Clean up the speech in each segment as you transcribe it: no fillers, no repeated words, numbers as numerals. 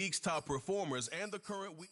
week's top performers and the current week.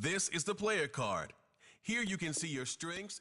This is the player card. Here you can see your strengths.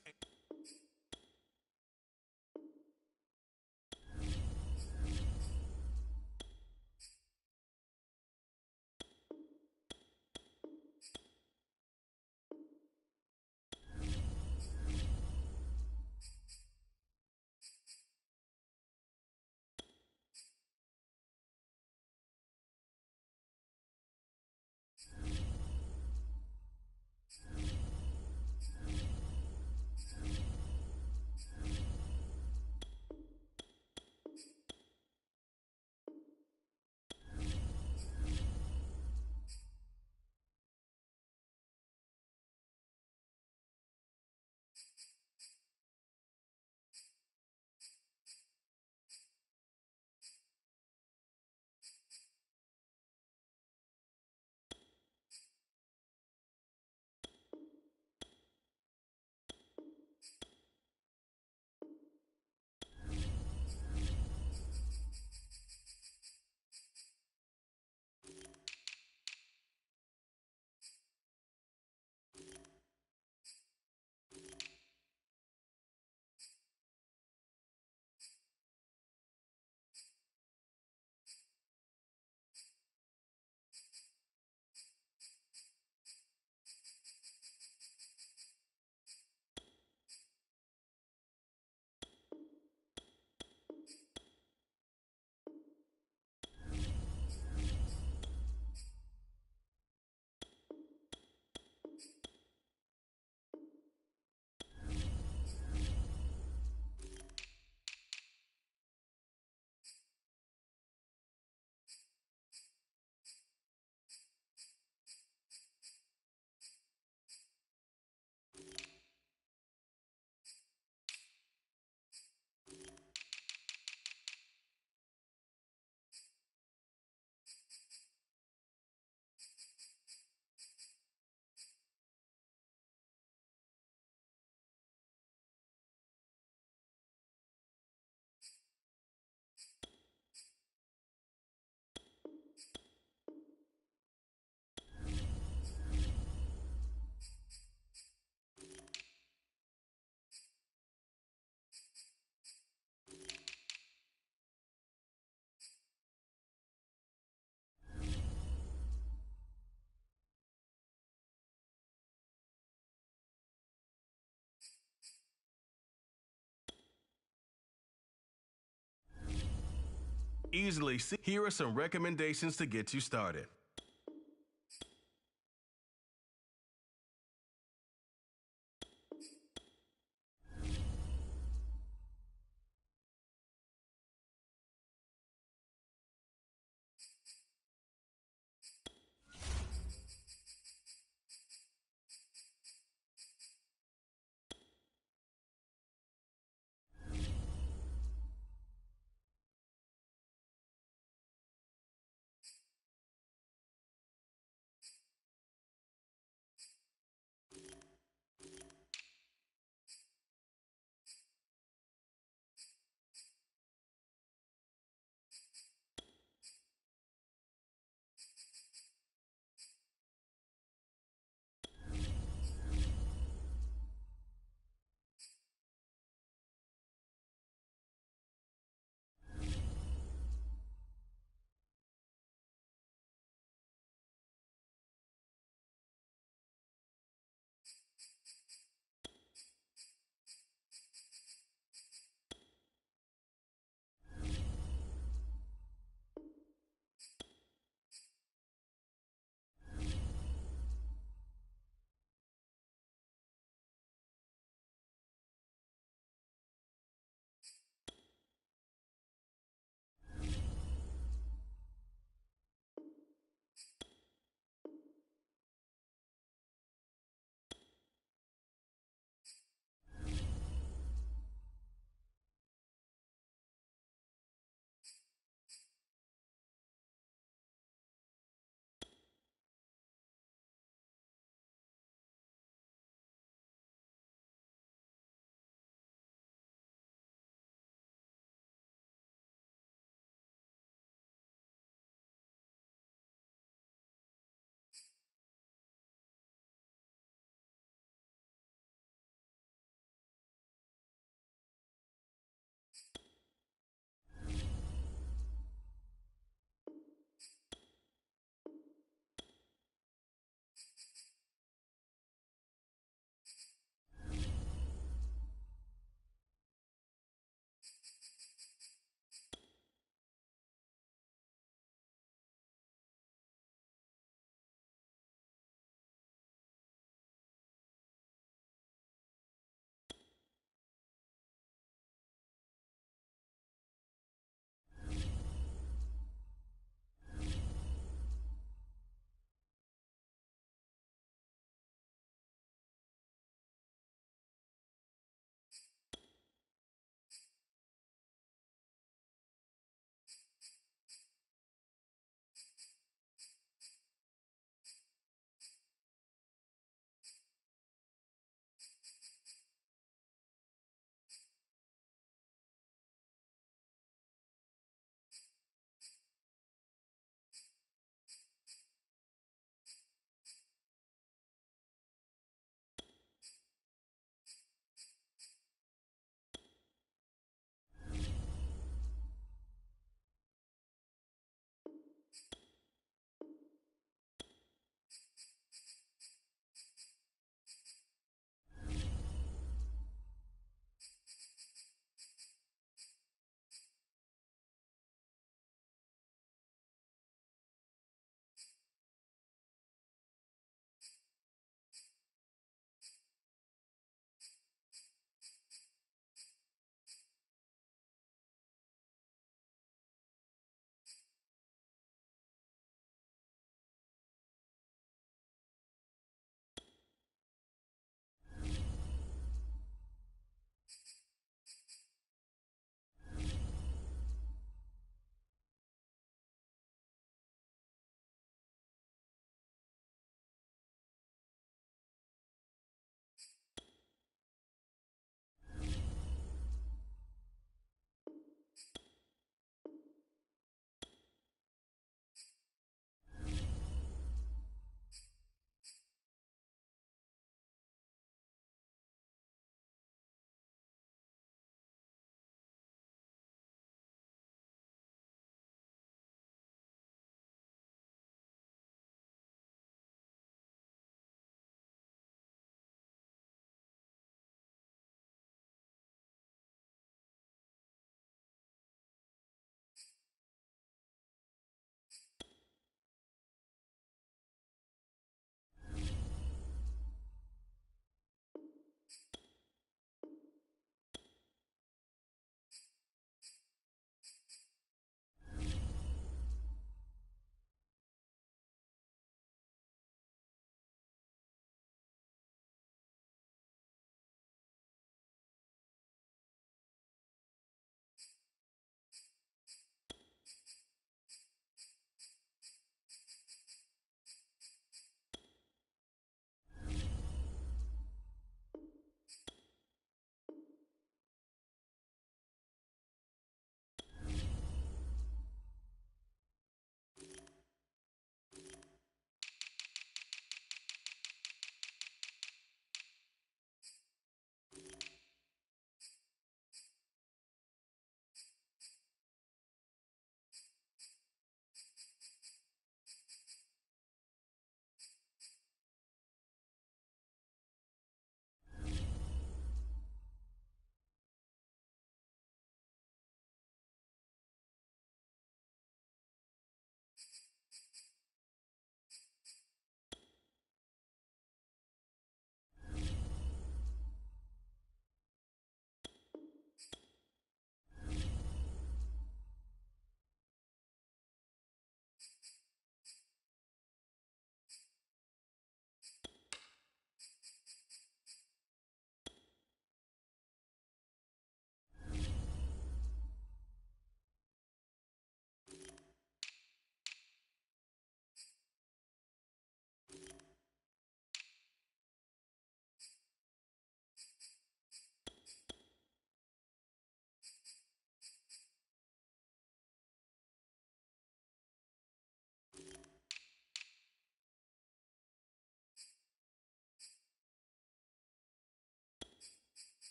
Easily see. Here are some recommendations to get you started.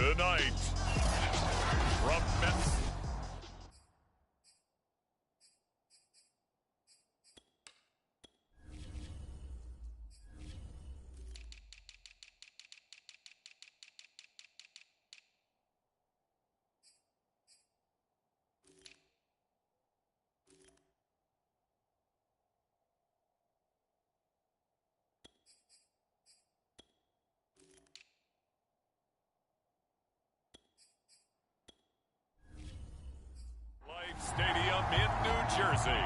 Tonight, from Memphis. Stadium in New Jersey.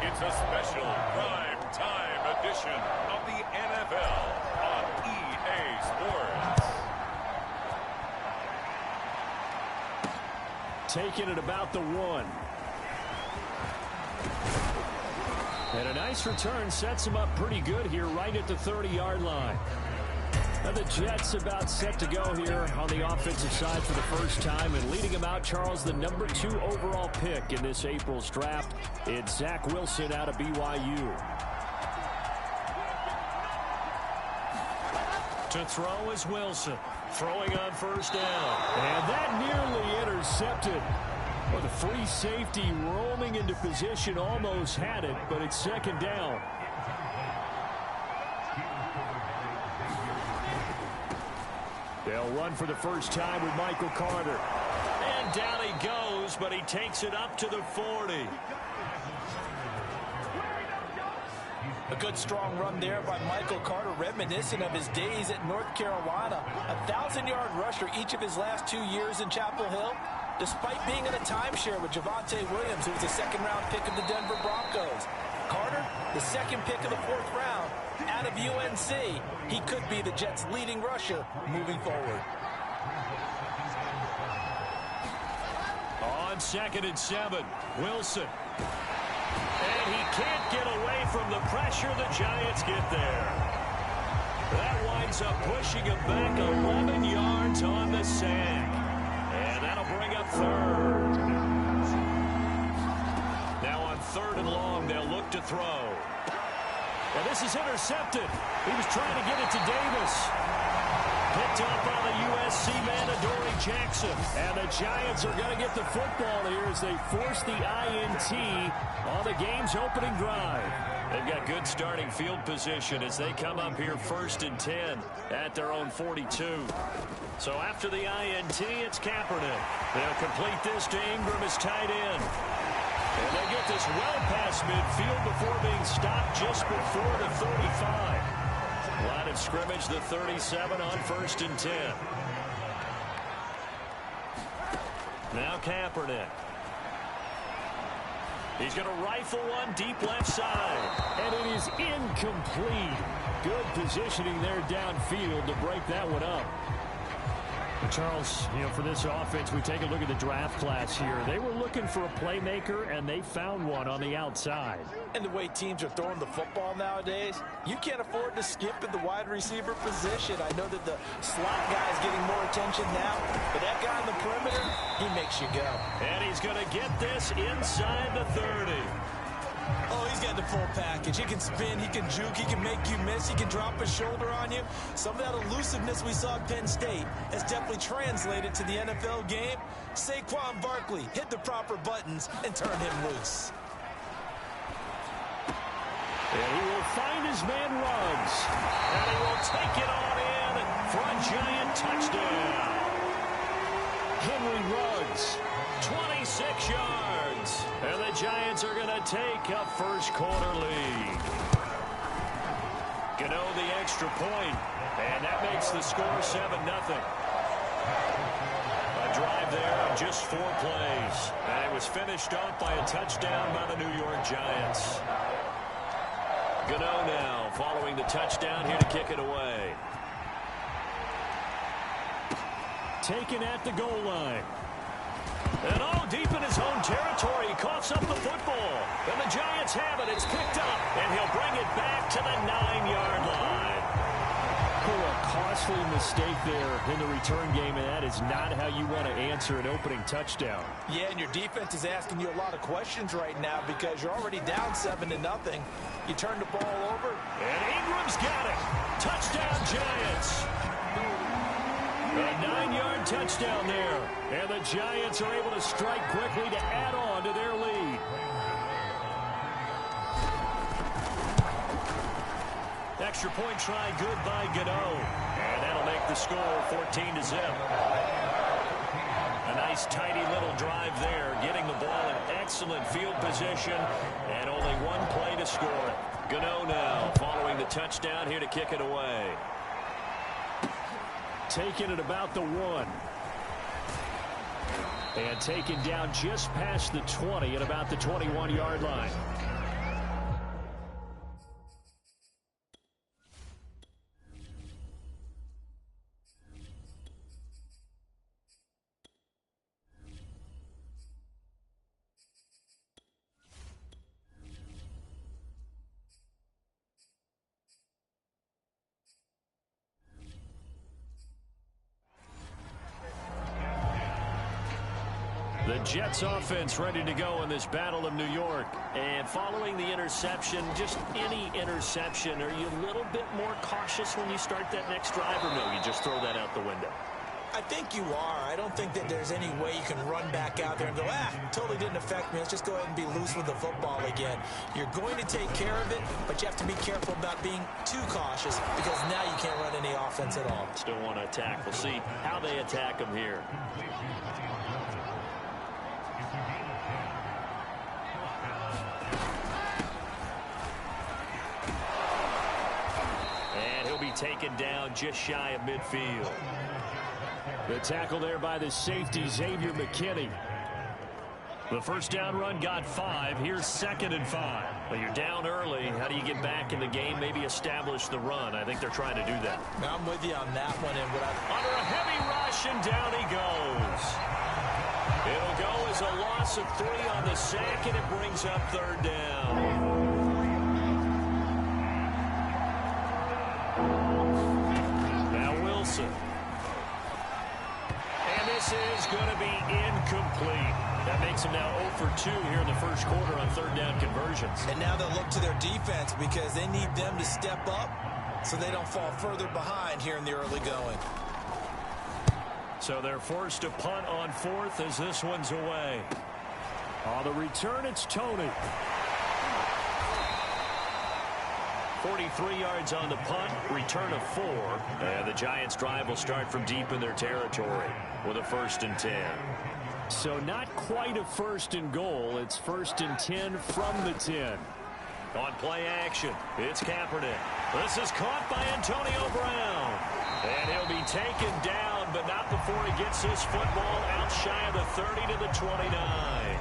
It's a special prime time edition of the NFL on EA Sports. Taking it about the 1. And a nice return sets him up pretty good here right at the 30-yard line. Now the Jets about set to go here on the offensive side for the first time, and leading them out, Charles, the number 2 overall pick in this April's draft. It's Zach Wilson out of BYU. To throw is Wilson, throwing on first down. And that nearly intercepted. Well, the free safety roaming into position almost had it, but it's second down. They'll run for the first time with Michael Carter. And down he goes, but he takes it up to the 40. A good strong run there by Michael Carter, reminiscent of his days at North Carolina. A 1,000-yard rusher each of his last 2 years in Chapel Hill, despite being in a timeshare with Javonte Williams, who was a second-round pick of the Denver Broncos. Carter, the second pick of the 4th round, out of UNC. He could be the Jets' leading rusher moving forward. On 2nd and 7, Wilson. And he can't get away from the pressure. The Giants get there. That winds up pushing him back 11 yards on the sack. And that'll bring up 3rd. Now on 3rd and long, they'll look to throw. And this is intercepted. He was trying to get it to Davis. Picked up by the USC man, Adoree Jackson. And the Giants are going to get the football here as they force the INT on the game's opening drive. They've got good starting field position as they come up here 1st and 10 at their own 42. So after the INT, it's Kaepernick. They'll complete this to Ingram as tight end. And they get this well past midfield before being stopped just before the 35. Line of scrimmage, the 37 on 1st and 10. Now Kaepernick. He's going to rifle one deep left side. And it is incomplete. Good positioning there downfield to break that one up. Charles, for this offense, we take a look at the draft class here. They were looking for a playmaker, and they found one on the outside. And the way teams are throwing the football nowadays, you can't afford to skip in the wide receiver position. I know that the slot guy is getting more attention now, but that guy on the perimeter, he makes you go. And he's going to get this inside the 30. Oh, he's got the full package. He can spin, he can juke, he can make you miss, he can drop his shoulder on you. Some of that elusiveness we saw at Penn State has definitely translated to the NFL game. Saquon Barkley hit the proper buttons and turn him loose. And he will find his man Ruggs. And he will take it on in for a giant touchdown. Henry Ruggs, 26 yards. And the Giants are going to take a first-quarter lead. Gano the extra point, and that makes the score 7-0. A drive there of just 4 plays. And it was finished off by a touchdown by the New York Giants. Gano now following the touchdown here to kick it away. Taken at the goal line. And deep in his own territory, he coughs up the football. And the Giants have it. It's picked up. And he'll bring it back to the 9-yard line. A costly mistake there in the return game, and that is not how you want to answer an opening touchdown. Yeah, and your defense is asking you a lot of questions right now because you're already down 7-0. You turn the ball over. And Ingram's got it. Touchdown, Giants. A 9-yard touchdown there. And the Giants are able to strike quickly to add on to their lead. Extra point try good by Gano. And that'll make the score 14-0. A nice tidy little drive there, getting the ball in excellent field position, and only one play to score it. Gano now following the touchdown here to kick it away. Taken at about the 1. And taken down just past the 20 at about the 21-yard line. The Jets offense ready to go in this Battle of New York. And following the interception, just any interception, are you a little bit more cautious when you start that next drive, or no, you just throw that out the window? I think you are. I don't think that there's any way you can run back out there and go, totally didn't affect me. Let's just go ahead and be loose with the football again. You're going to take care of it, but you have to be careful about being too cautious because now you can't run any offense at all. Still want to attack. We'll see how they attack them here. Taken down just shy of midfield. The tackle there by the safety, Xavier McKinney. The first down run got 5. Here's 2nd and 5. Well, you're down early. How do you get back in the game? Maybe establish the run. I think they're trying to do that. I'm with you on that one. And under a heavy rush, and down he goes. It'll go as a loss of 3 on the sack, and it brings up 3rd down. And this is going to be incomplete. That makes them now 0 for 2 here in the first quarter on 3rd down conversions. And now they'll look to their defense because they need them to step up so they don't fall further behind here in the early going. So they're forced to punt on 4th as this one's away. On the return, it's Tony. 43 yards on the punt, return of 4. And the Giants' drive will start from deep in their territory with a 1st and 10. So not quite a 1st and goal. It's 1st and 10 from the 10. On play action, it's Kaepernick. This is caught by Antonio Brown. And he'll be taken down, but not before he gets his football out shy of the 30 to the 29.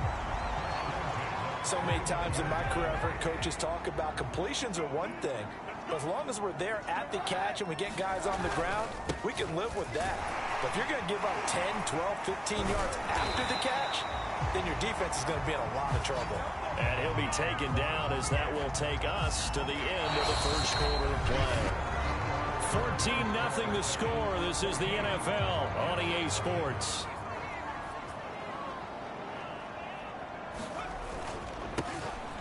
So many times in my career, I've heard coaches talk about completions are one thing. But as long as we're there at the catch and we get guys on the ground, we can live with that. But if you're going to give up 10, 12, 15 yards after the catch, then your defense is going to be in a lot of trouble. And he'll be taken down as that will take us to the end of the first quarter of play. 14-0 the score. This is the NFL on EA Sports.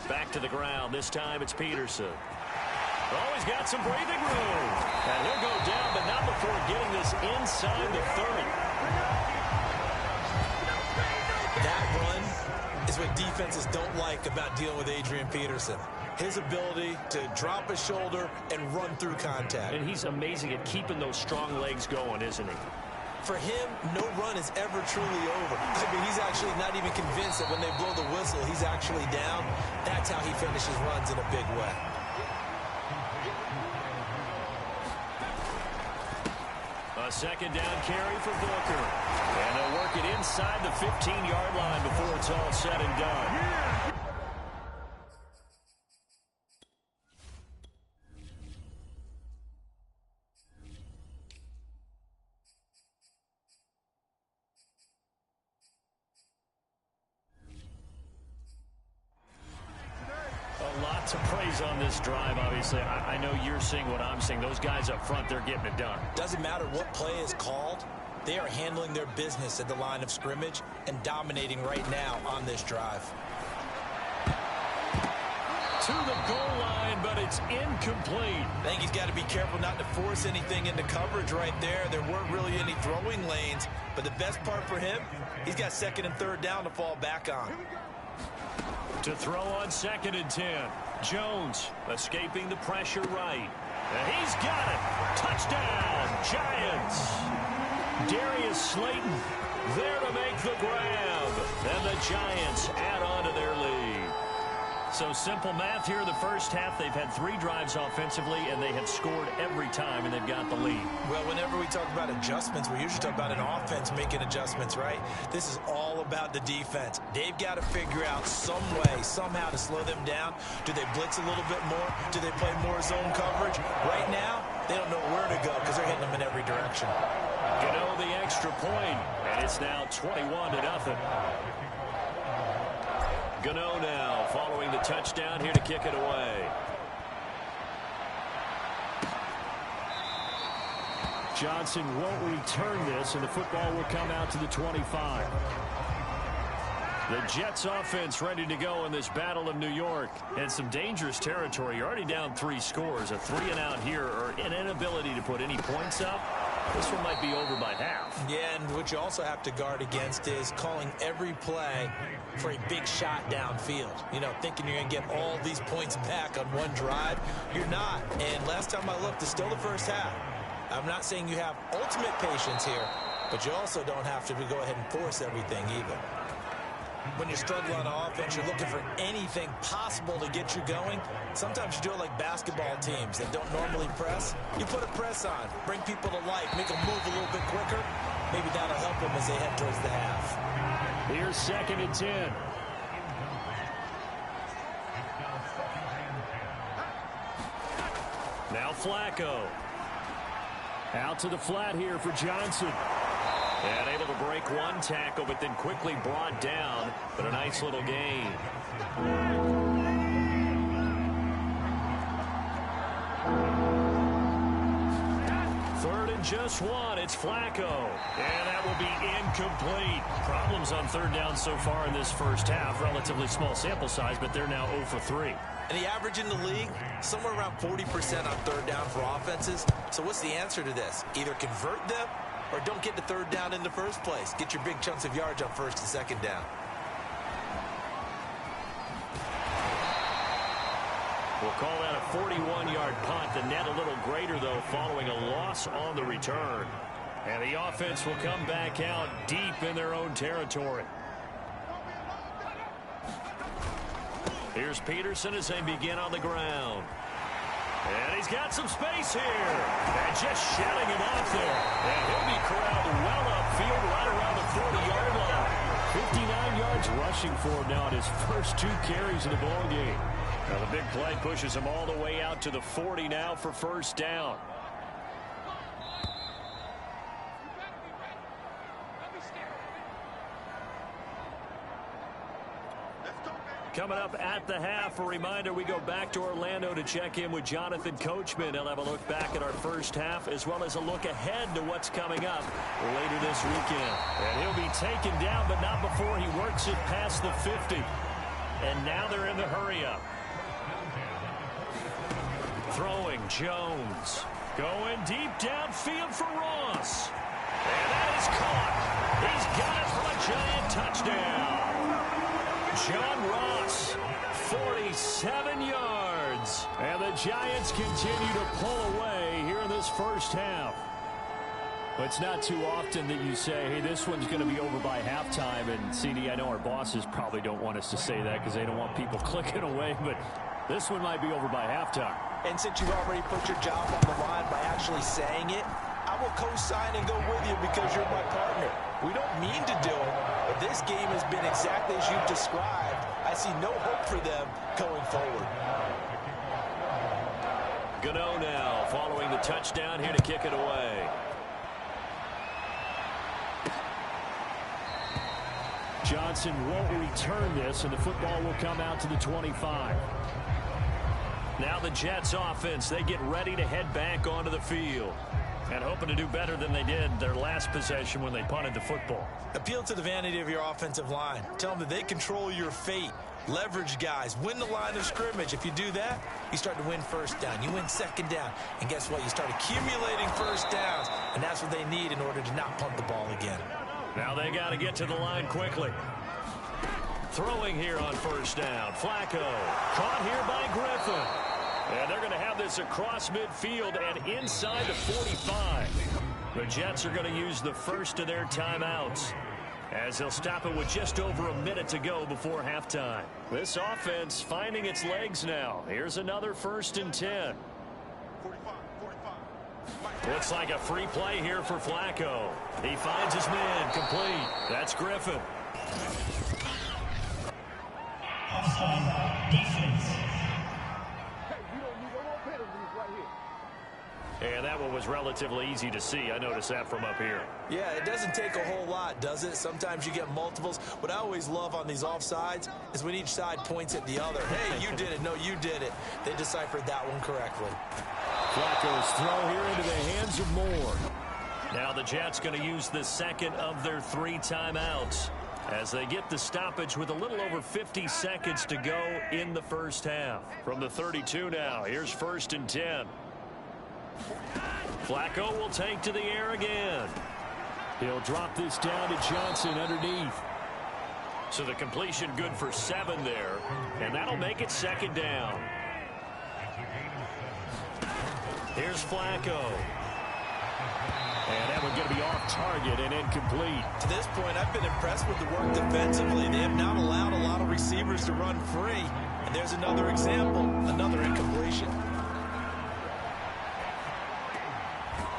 Back to the ground. This time it's Peterson. Oh, he's got some breathing room. And he'll go down, but not before getting this inside the 30. That run is what defenses don't like about dealing with Adrian Peterson. His ability to drop his shoulder and run through contact. And he's amazing at keeping those strong legs going, isn't he? For him, no run is ever truly over. I mean, he's actually not even convinced that when they blow the whistle, he's actually down. That's how he finishes runs in a big way. A 2nd down carry for Booker. And they'll work it inside the 15-yard line before it's all said and done. To praise on this drive, obviously. I know you're seeing what I'm seeing. Those guys up front, they're getting it done. Doesn't matter what play is called. They are handling their business at the line of scrimmage and dominating right now on this drive. to the goal line, but it's incomplete. I think he's got to be careful not to force anything into coverage right there. There weren't really any throwing lanes, but the best part for him, he's got second and third down to fall back on. To throw on 2nd and 10. Jones escaping the pressure right. And he's got it. Touchdown, Giants. Darius Slayton there to make the grab. And the Giants add on to their lead. So simple math here in the first half. They've had 3 drives offensively, and they have scored every time, and they've got the lead. Well, whenever we talk about adjustments, we usually talk about an offense making adjustments, right? This is all about the defense. They've got to figure out some way, somehow to slow them down. Do they blitz a little bit more? Do they play more zone coverage? Right now, they don't know where to go because they're hitting them in every direction. Gano the extra point, and it's now 21-0. Gano now following the touchdown here to kick it away. Johnson won't return this, and the football will come out to the 25. The Jets offense ready to go in this Battle of New York. And some dangerous territory. You're already down 3 scores. A 3-and-out here, or an inability to put any points up. This one might be over by half. Yeah, and what you also have to guard against is calling every play for a big shot downfield. You know, thinking you're going to get all these points back on one drive. You're not. And last time I looked, it's still the first half. I'm not saying you have ultimate patience here, but you also don't have to go ahead and force everything either. When you struggle on offense, you're looking for anything possible to get you going. Sometimes you do it like basketball teams that don't normally press. You put a press on, bring people to life, make them move a little bit quicker. Maybe that'll help them as they head towards the half. Here's 2nd and 10. Now Flacco. Out to the flat here for Johnson. And able to break one tackle, but then quickly brought down. But a nice little gain. Third and just 1. It's Flacco. And that will be incomplete. Problems on 3rd down so far in this first half. Relatively small sample size, but they're now 0 for 3. And the average in the league, somewhere around 40% on 3rd down for offenses. So what's the answer to this? Either convert them, or don't get to 3rd down in the first place. Get your big chunks of yards on 1st and 2nd down. We'll call that a 41-yard punt. The net a little greater, though, following a loss on the return. And the offense will come back out deep in their own territory. Here's Peterson as they begin on the ground. And he's got some space here. And just shutting him off there. And he'll be corralled well upfield right around the 40-yard line. 59 yards rushing for him now in his first 2 carries of the ball game. Now the big play pushes him all the way out to the 40 now for 1st down. Coming up at the half, a reminder, we go back to Orlando to check in with Jonathan Coachman. He'll have a look back at our first half as well as a look ahead to what's coming up later this weekend. And he'll be taken down, but not before he works it past the 50. And now they're in the hurry-up. Throwing Jones. Going deep downfield for Ross. And that is caught. He's got it for a Giant touchdown. John Ross, 47 yards. And the Giants continue to pull away here in this first half. But it's not too often that you say, hey, this one's going to be over by halftime. And, CD, I know our bosses probably don't want us to say that because they don't want people clicking away. But this one might be over by halftime. And since you've already put your job on the line by actually saying it, I will co-sign and go with you because you're my partner. We don't mean to do it, but this game has been exactly as you've described. I see no hope for them going forward. Gano now following the touchdown here to kick it away. Johnson won't return this, and the football will come out to the 25. Now the Jets offense, they get ready to head back onto the field. And hoping to do better than they did their last possession when they punted the football. Appeal to the vanity of your offensive line. Tell them that they control your fate. Leverage guys. Win the line of scrimmage. If you do that, you start to win first down. You win second down. And guess what? You start accumulating first downs. And that's what they need in order to not punt the ball again. Now they got to get to the line quickly. Throwing here on first down. Flacco. Caught here by Griffin. And they're going to have this across midfield and inside the 45. The Jets are going to use the first of their timeouts, as they'll stop it with just over a minute to go before halftime. This offense finding its legs now. Here's another 1st and 10. Looks like a free play here for Flacco. He finds his man complete. That's Griffin. Defense. And that one was relatively easy to see. I noticed that from up here. Yeah, it doesn't take a whole lot, does it? Sometimes you get multiples. What I always love on these offsides is when each side points at the other. Hey, you did it. No, you did it. They deciphered that one correctly. Flacco's throw here into the hands of Moore. Now the Jets going to use the second of their 3 timeouts as they get the stoppage with a little over 50 seconds to go in the first half. From the 32 now, here's 1st and 10. Flacco will take to the air again. He'll drop this down to Johnson underneath. So the completion good for 7 there, and that'll make it 2nd down. Here's Flacco. And that one's going to be off target and incomplete. To this point, I've been impressed with the work defensively. They have not allowed a lot of receivers to run free. And there's another example, another incompletion.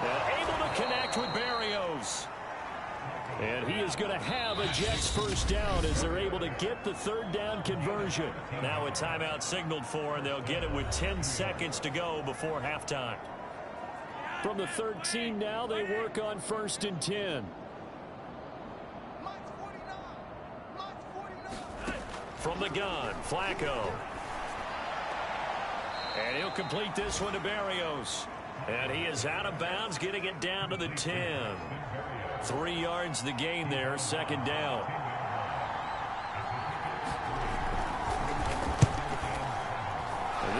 And able to connect with Berrios. And he is going to have a Jets 1st down as they're able to get the 3rd down conversion. Now a timeout signaled for, and they'll get it with 10 seconds to go before halftime. From the 13 now, they work on 1st and 10. From the gun, Flacco. And he'll complete this one to Berrios. And he is out of bounds, getting it down to the 10. 3 yards the gain there, 2nd down.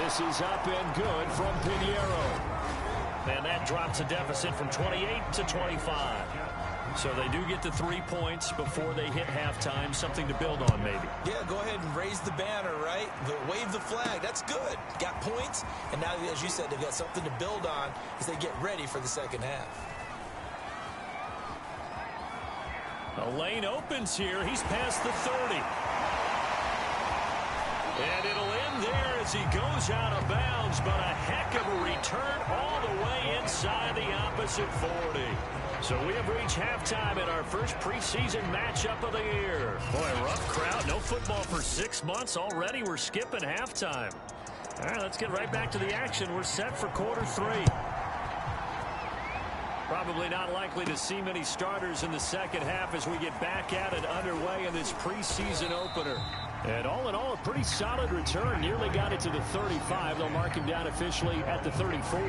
This is up and good from Pinheiro. And that drops a deficit from 28 to 25. So they do get the 3 points before they hit halftime, something to build on maybe. Yeah, go ahead and raise the banner, right? Wave the flag. That's good. Got points, and now, as you said, they've got something to build on as they get ready for the second half. A lane opens here. He's past the 30. And it'll end there as he goes out of bounds, but a heck of a return all the way inside the opposite 40. So we have reached halftime in our first preseason matchup of the year. Boy, rough crowd. No football for 6 months. Already we're skipping halftime. All right, let's get right back to the action. We're set for quarter 3. Probably not likely to see many starters in the second half as we get back at it underway in this preseason opener. And all in all, a pretty solid return. Nearly got it to the 35. They'll mark him down officially at the 34.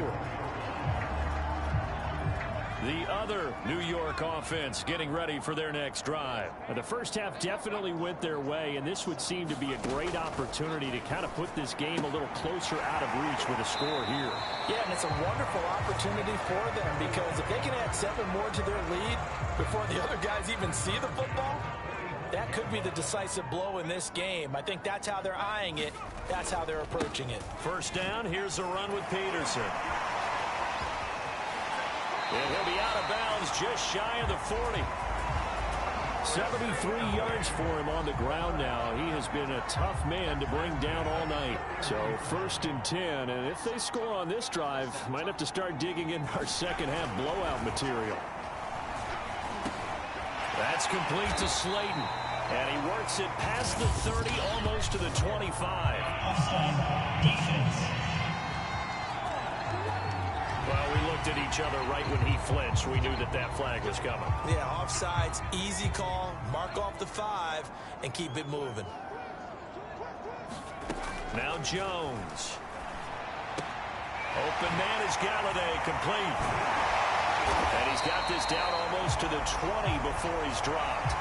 The other New York offense getting ready for their next drive. The first half definitely went their way, and this would seem to be a great opportunity to kind of put this game a little closer out of reach with a score here. Yeah, and it's a wonderful opportunity for them because if they can add 7 more to their lead before the other guys even see the football, that could be the decisive blow in this game. I think that's how they're eyeing it. That's how they're approaching it. First down, here's a run with Peterson. And he'll be out of bounds just shy of the 40. 73 yards for him on the ground now. He has been a tough man to bring down all night. So 1st and 10, and if they score on this drive, might have to start digging in our second half blowout material. That's complete to Slayton. And he works it past the 30, almost to the 25. Offside. Defense. Well, we looked at each other right when he flinched. We knew that that flag was coming. Yeah, offsides, easy call, mark off the 5, and keep it moving. Now Jones. Open man is Galladay, complete. And he's got this down almost to the 20 before he's dropped.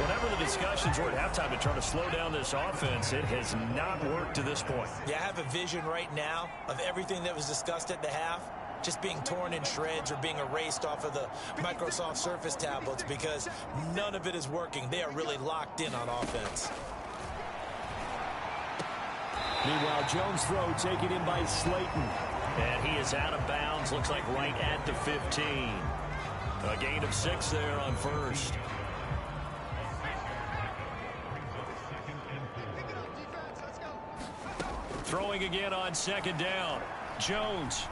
Whatever the discussions were at halftime to try to slow down this offense, it has not worked to this point. Yeah, I have a vision right now of everything that was discussed at the half just being torn in shreds or being erased off of the Microsoft Surface tablets because none of it is working. They are really locked in on offense. Meanwhile, Jones' throw taken in by Slayton. And he is out of bounds, looks like right at the 15. A gain of 6 there on first. Throwing again on second down. Jones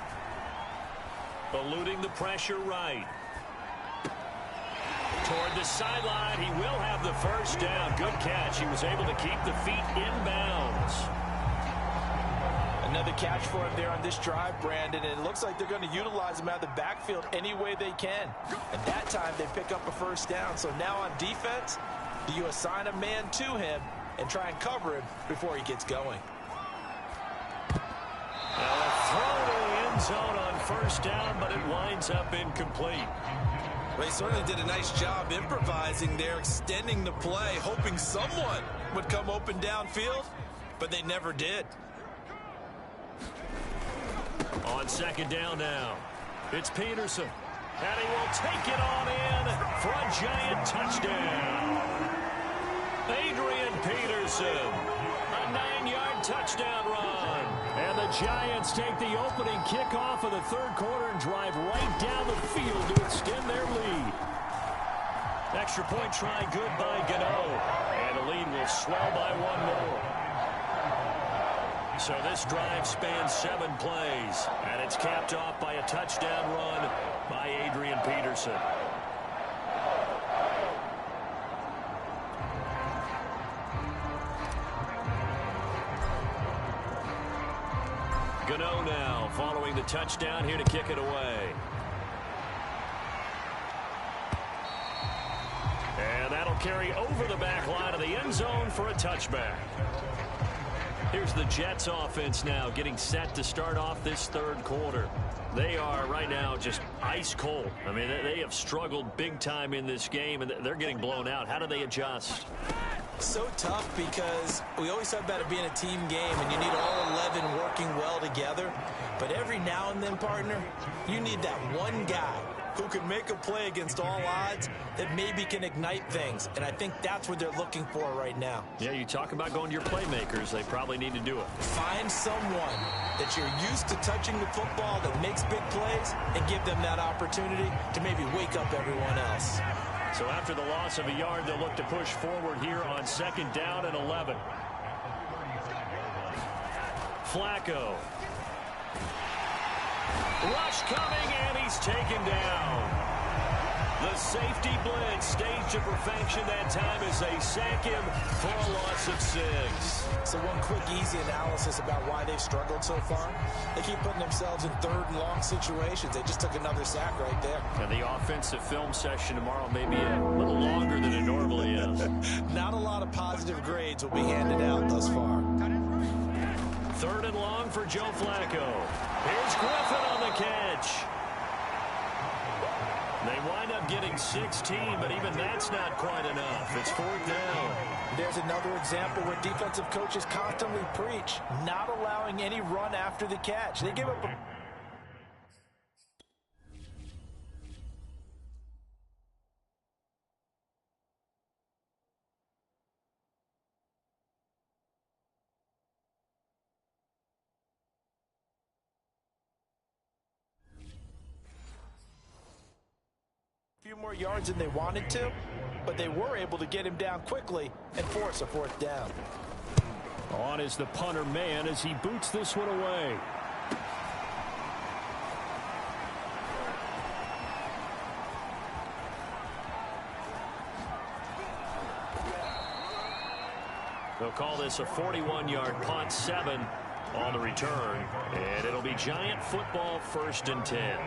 eluding the pressure right. Toward the sideline, he will have the first down. Good catch. He was able to keep the feet inbounds. Another catch for him there on this drive, Brandon. And it looks like they're going to utilize him out of the backfield any way they can. At that time, they pick up a first down. So now on defense, do you assign a man to him and try and cover him before he gets going? Now a throw to the end zone on first down, but it winds up incomplete. Well, he certainly did a nice job improvising there, extending the play, hoping someone would come open downfield, but they never did. On second down now, it's Peterson. And he will take it on in for a giant touchdown. Adrian Peterson, a 9-yard touchdown run. And the Giants take the opening kickoff of the third quarter and drive right down the field to extend their lead. Extra point try good by Gano. And the lead will swell by 1 more. So this drive spans 7 plays. And it's capped off by a touchdown run by Adrian Peterson. Gano now following the touchdown here to kick it away. And that'll carry over the back line of the end zone for a touchback. Here's the Jets offense now getting set to start off this third quarter. They are right now just ice cold. I mean, they have struggled big time in this game, and they're getting blown out. How do they adjust? So tough because we always talk about it being a team game and you need all 11 working well together. But every now and then, partner, you need that one guy who can make a play against all odds that maybe can ignite things. And I think that's what they're looking for right now. Yeah, you talk about going to your playmakers. They probably need to do it. Find someone that you're used to touching the football that makes big plays and give them that opportunity to maybe wake up everyone else. So after the loss of a yard, they'll look to push forward here on second down and 11. Flacco. Rush coming, and he's taken down. The safety blitz staged to perfection that time as they sack him for a loss of 6. So one quick, easy analysis about why they've struggled so far. They keep putting themselves in third and long situations. They just took another sack right there. And the offensive film session tomorrow may be a little longer than it normally is. Not a lot of positive grades will be handed out thus far. Third and long for Joe Flacco. Here's Griffin on the catch. They wind up getting 16, but even that's not quite enough. It's fourth down. There's another example where defensive coaches constantly preach, not allowing any run after the catch. They give up a... few more yards than they wanted to, but they were able to get him down quickly and force a fourth down. On is the punter man as he boots this one away. They'll call this a 41-yard punt, 7 on the return, and it'll be Giant football, 1st and 10.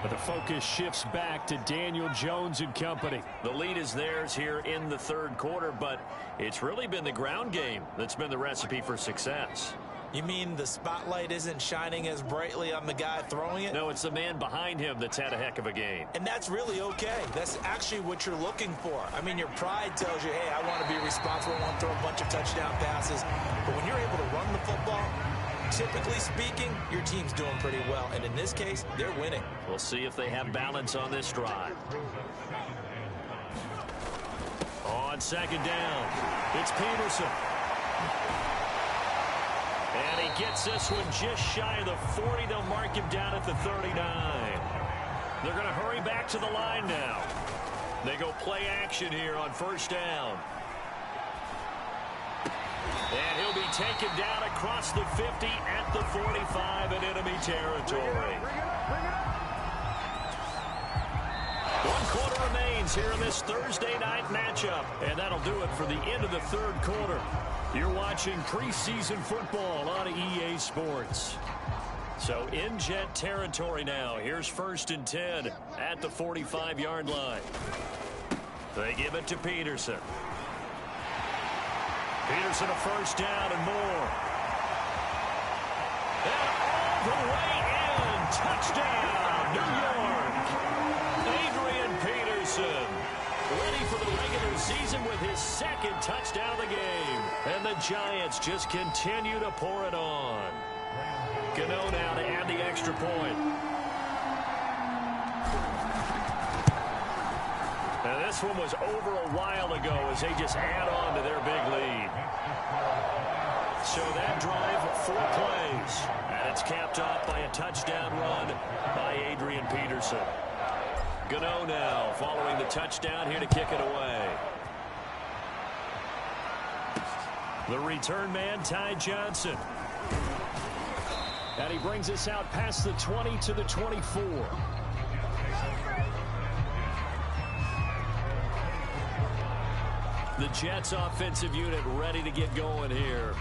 But the focus shifts back to Daniel Jones and company. The lead is theirs here in the third quarter, but it's really been the ground game that's been the recipe for success. You mean the spotlight isn't shining as brightly on the guy throwing it? No, it's the man behind him that's had a heck of a game. And that's really okay. That's actually what you're looking for. I mean, your pride tells you, hey, I want to be responsible. I want to throw a bunch of touchdown passes. But when you're able to run the football, typically speaking, your team's doing pretty well. And in this case, they're winning. We'll see if they have balance on this drive. On second down, it's Peterson. And he gets this one just shy of the 40. They'll mark him down at the 39. They're going to hurry back to the line now. They go play action here on first down. And he'll be taken down across the 50 at the 45 in enemy territory. 1 quarter remains here in this Thursday night matchup. And that'll do it for the end of the third quarter. You're watching preseason football on EA Sports. So in Jet territory now. Here's 1st and 10 at the 45-yard line. They give it to Peterson. Peterson a first down and more. And all the way in. Touchdown, New York. Adrian Peterson. Ready for the regular season with his 2nd touchdown of the game. And the Giants just continue to pour it on. Gano now to add the extra point. And this one was over a while ago as they just add on to their big lead. So that drive, 4 plays. And it's capped off by a touchdown run by Adrian Peterson. Gano now following the touchdown here to kick it away. The return man, Ty Johnson. And he brings us out past the 20 to the 24. The Jets offensive unit ready to get going here.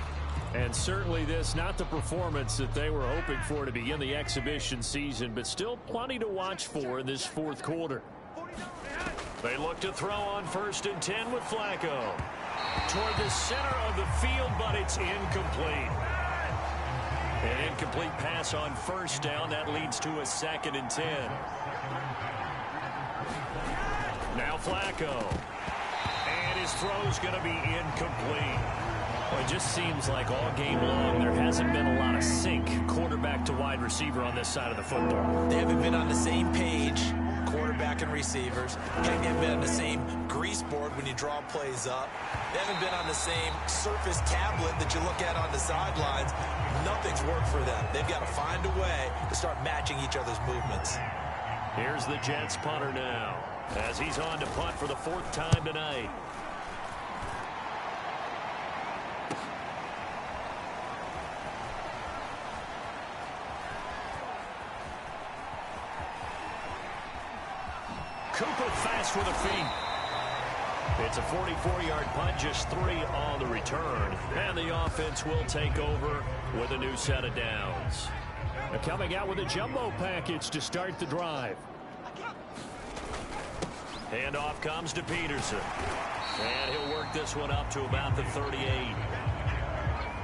And certainly this, not the performance that they were hoping for to begin the exhibition season, but still plenty to watch for in this 4th quarter. They look to throw on 1st and 10 with Flacco. Toward the center of the field, but it's incomplete. An incomplete pass on 1st down. That leads to a 2nd and 10. Now Flacco. And his throw's going to be incomplete. Well, it just seems like all game long there hasn't been a lot of sync quarterback to wide receiver on this side of the football. They haven't been on the same page, quarterback and receivers. They haven't been on the same grease board when you draw plays up. They haven't been on the same surface tablet that you look at on the sidelines. Nothing's worked for them. They've got to find a way to start matching each other's movements. Here's the Jets punter now as he's on to punt for the 4th time tonight. Cooper fast with a feet. It's a 44-yard punt, just 3 on the return. And the offense will take over with a new set of downs. They're coming out with a jumbo package to start the drive. Handoff comes to Peterson. And he'll work this one up to about the 38.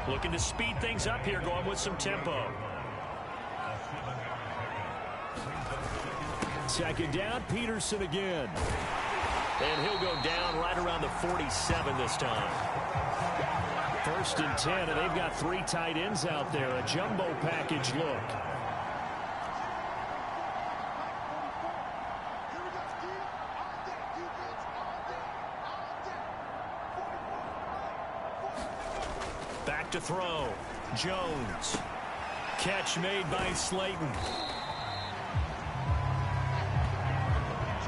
Looking to speed things up here, going with some tempo. 2nd down, Peterson again. And he'll go down right around the 47 this time. 1st and 10, and they've got 3 tight ends out there. A jumbo package look. Back to throw. Jones. Catch made by Slayton.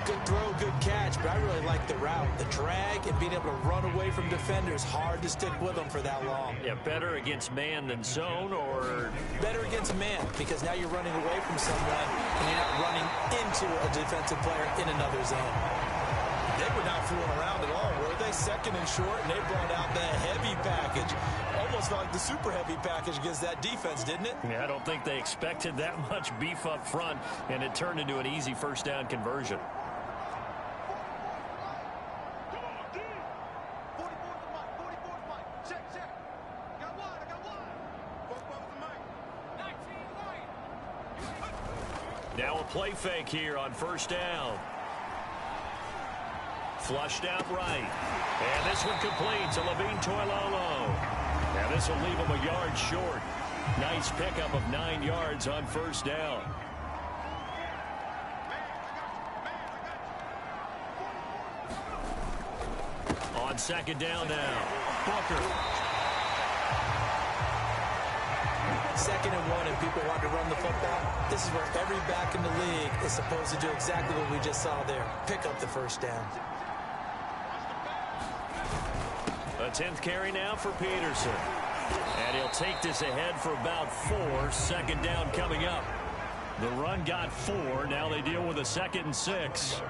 Good throw, good catch, but I really like the route. The drag and being able to run away from defenders, hard to stick with them for that long. Yeah, better against man than zone, or better against man, because now you're running away from someone and you're not running into a defensive player in another zone. They were not fooling around at all, were they? 2nd and short, and they brought out the heavy package. Almost felt like the super heavy package against that defense, didn't it? Yeah, I don't think they expected that much beef up front, and it turned into an easy 1st down conversion. play fake here on first down. Flushed out right. And this one completes to Levine Toilolo. And this will leave him a yard short. Nice pickup of 9 yards on first down. On second down now. Booker. Second and 1 and people want to run the football. This is where every back in the league is supposed to do exactly what we just saw there. Pick up the first down. A 10th carry now for Peterson. And he'll take this ahead for about 4. Second down coming up. The run got 4. Now they deal with a 2nd and 6.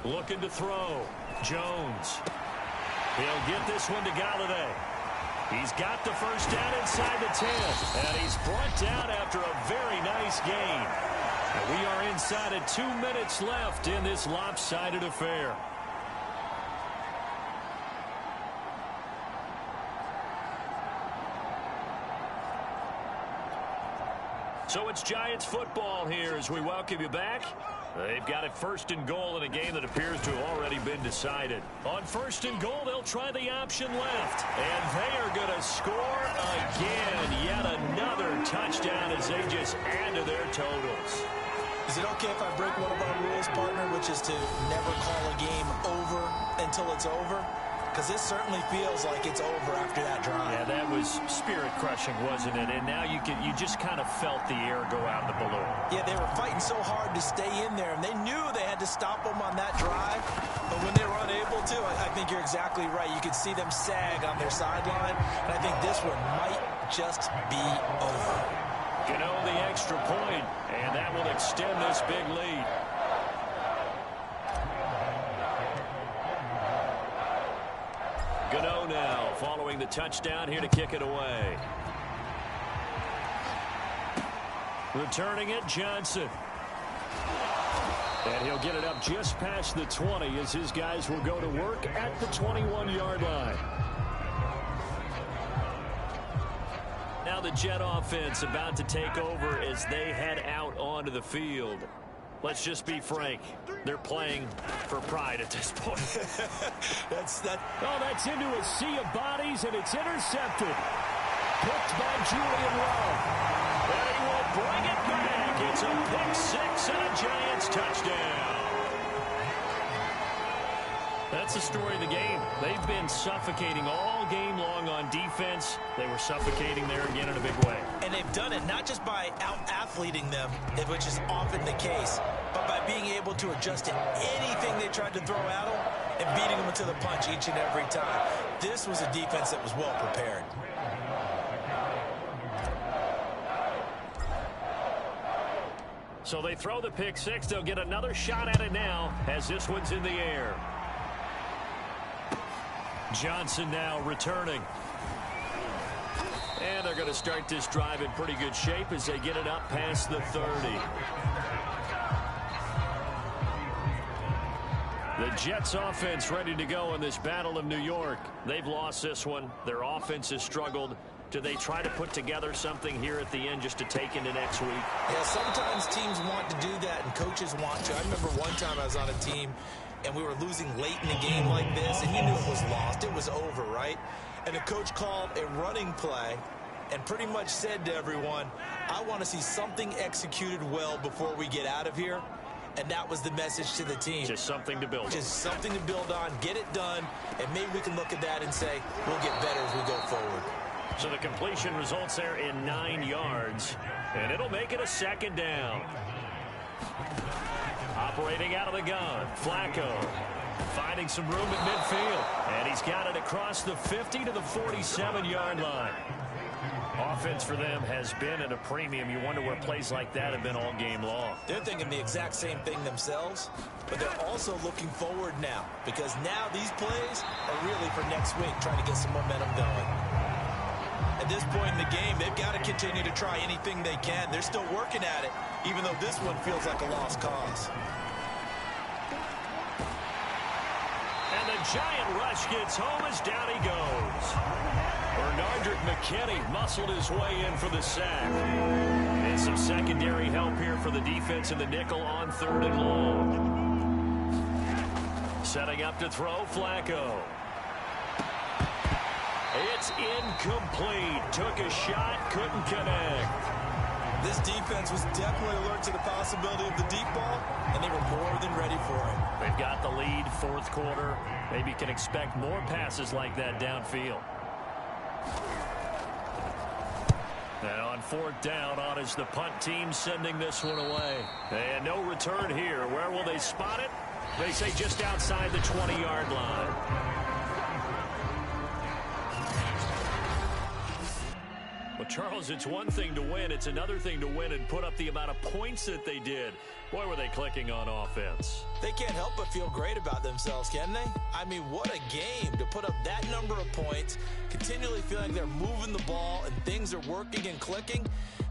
Looking to throw. Jones. He'll get this one to Galladay. He's got the first down inside the 10. And he's brought down after a very nice gain. And we are inside of 2 minutes left in this lopsided affair. So it's Giants football here as we welcome you back. They've got it 1st and goal in a game that appears to have already been decided. On 1st and goal, they'll try the option left. And they are going to score again. Yet another touchdown as they just add to their totals. Is it okay if I break one of our rules, partner, which is to never call a game over until it's over? Because this certainly feels like it's over after that drive. Yeah, that was spirit-crushing, wasn't it? And now you just kind of felt the air go out of the balloon. Yeah, they were fighting so hard to stay in there, and they knew they had to stop them on that drive. But when they were unable to, I think you're exactly right. You could see them sag on their sideline, and I think this one might just be over. Gano the extra point, and that will extend this big lead. Gano now following the touchdown here to kick it away. Returning it, Johnson. And he'll get it up just past the 20 as his guys will go to work at the 21-yard line. Now the Jet offense about to take over as they head out onto the field. Let's just be frank. They're playing for pride at this point. That's into a sea of bodies, and it's intercepted. Picked by Julian Love. And he will bring it back. It's a pick 6 and a Giants touchdown. That's the story of the game. They've been suffocating all game long on defense. They were suffocating there again in a big way. And they've done it not just by out-athleting them, which is often the case, but by being able to adjust to anything they tried to throw at them and beating them to the punch each and every time. This was a defense that was well prepared. So they throw the pick 6. They'll get another shot at it now as this one's in the air. Johnson now returning. And they're going to start this drive in pretty good shape as they get it up past the 30. The Jets offense ready to go in this Battle of New York. They've lost this one. Their offense has struggled. Do they try to put together something here at the end just to take into next week? Yeah, sometimes teams want to do that and coaches want to. I remember one time I was on a team and we were losing late in a game like this, and you knew it was lost. It was over, right? And the coach called a running play and pretty much said to everyone, I want to see something executed well before we get out of here. And that was the message to the team. Just something to build on. Just something to build on, get it done, and maybe we can look at that and say, we'll get better as we go forward. So the completion results there in 9 yards, and it'll make it a 2nd down. Operating out of the gun, Flacco finding some room at midfield, and he's got it across the 50 to the 47-yard line. Offense for them has been at a premium. You wonder where plays like that have been all game long. They're thinking the exact same thing themselves, but they're also looking forward now, because now these plays are really for next week, trying to get some momentum going. At this point in the game, they've got to continue to try anything they can. They're still working at it, even though this one feels like a lost cause. giant rush gets home as down he goes. Bernardrick McKinney muscled his way in for the sack. And some secondary help here for the defense in the nickel on 3rd and long. Setting up to throw, Flacco. It's incomplete. Took a shot, couldn't connect. This defense was definitely alert to the possibility of the deep ball, and they were more than ready for it. They've got the lead, 4th quarter. Maybe you can expect more passes like that downfield. And on 4th down, on is the punt team sending this one away. And no return here. Where will they spot it? They say just outside the 20-yard line. Well, Charles, it's one thing to win. It's another thing to win and put up the amount of points that they did. Boy, were they clicking on offense. They can't help but feel great about themselves, can they? I mean, what a game to put up that number of points, continually feeling they're moving the ball and things are working and clicking.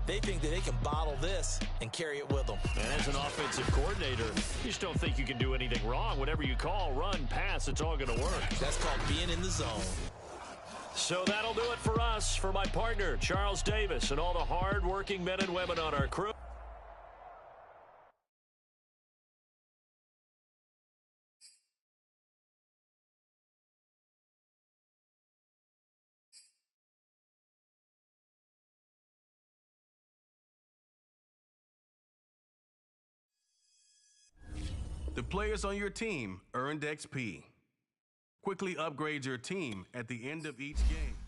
They think that they can bottle this and carry it with them. And as an offensive coordinator, you just don't think you can do anything wrong. Whatever you call, run, pass, it's all going to work. That's called being in the zone. So that'll do it for us. For my partner, Charles Davis, and all the hard-working men and women on our crew. The players on your team earned XP. Quickly upgrade your team at the end of each game.